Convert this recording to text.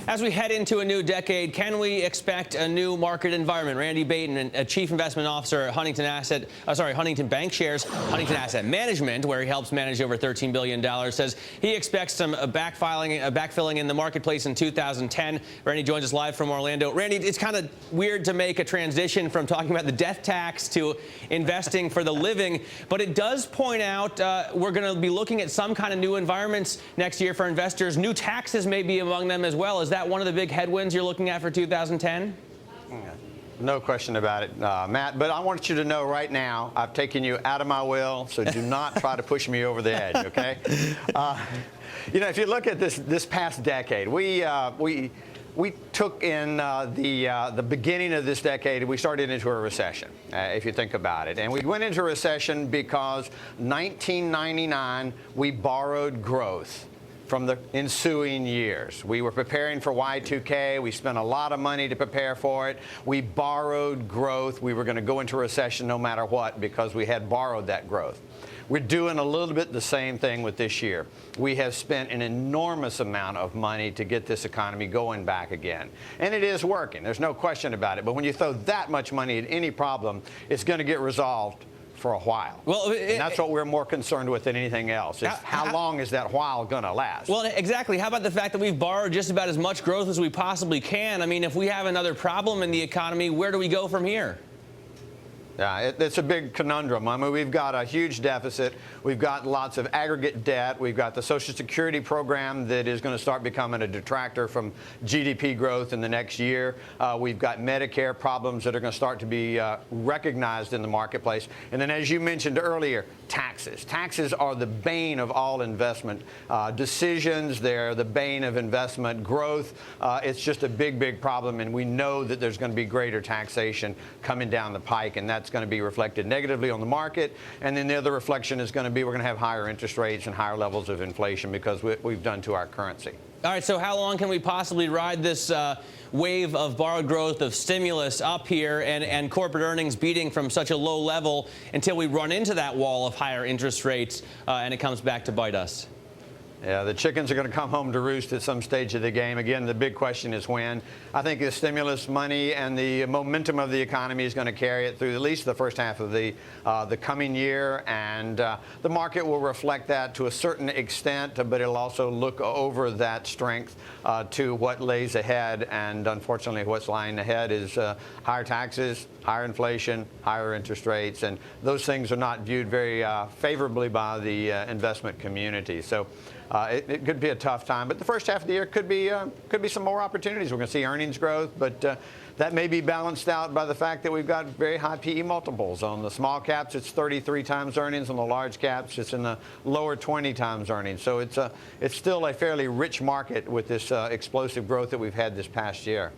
As we head into a new decade, can we expect a new market environment? Randy Bateman, a chief investment officer at Huntington Bank Shares, Huntington Asset Management, where he helps manage over $13 billion, says he expects some backfilling in the marketplace in 2010. Randy joins us live from Orlando. Randy, it's kind of weird to make a transition from talking about the death tax to investing for the living, but it does point out we're going to be looking at some kind of new environments next year for investors. New taxes may be among them as well. Is that one of the big headwinds you're looking at for 2010? No question about it, Matt. But I want you to know right now, I've taken you out of my will, so do not try to push me over the edge, okay? If you look at this past decade, we took in the beginning of this decade, we started into a recession, if you think about it. And we went into a recession because 1999, we borrowed growth from the ensuing years. We were preparing for Y2K. We spent a lot of money to prepare for it. We borrowed growth. We were going to go into a recession no matter what because we had borrowed that growth. We're doing a little bit the same thing with this year. We have spent an enormous amount of money to get this economy going back again. And it is working. There's no question about it. But when you throw that much money at any problem, it's going to get resolved for a while. Well, and that's what we're more concerned with than anything else. Is how long is that while going to last? Well, exactly. How about the fact that we've borrowed just about as much growth as we possibly can? I mean, if we have another problem in the economy, where do we go from here? Yeah, it's a big conundrum. I mean, we've got a huge deficit. We've got lots of aggregate debt. We've got the Social Security program that is going to start becoming a detractor from GDP growth in the next year. We've got Medicare problems that are going to start to be recognized in the marketplace. And then, as you mentioned earlier, taxes. Taxes are the bane of all investment decisions. They're the bane of investment growth. It's just a big, big problem. And we know that there's going to be greater taxation coming down the pike. And that's going to be reflected negatively on the market. And then the other reflection is going to be we're going to have higher interest rates and higher levels of inflation because we've done to our currency. All right, so how long can we possibly ride this wave of borrowed growth, of stimulus up here, and corporate earnings beating from such a low level until we run into that wall of higher interest rates and it comes back to bite us? Yeah, the chickens are going to come home to roost at some stage of the game. Again, the big question is when. I think the stimulus money and the momentum of the economy is going to carry it through at least the first half of the coming year, and the market will reflect that to a certain extent, but it'll also look over that strength to what lays ahead. And unfortunately, what's lying ahead is higher taxes, higher inflation, higher interest rates, and those things are not viewed very favorably by the investment community. So it could be a tough time, but the first half of the year could be some more opportunities. We're going to see earnings growth, but that may be balanced out by the fact that we've got very high PE multiples. On the small caps, it's 33 times earnings. On the large caps, it's in the lower 20 times earnings. So it's still a fairly rich market with this explosive growth that we've had this past year.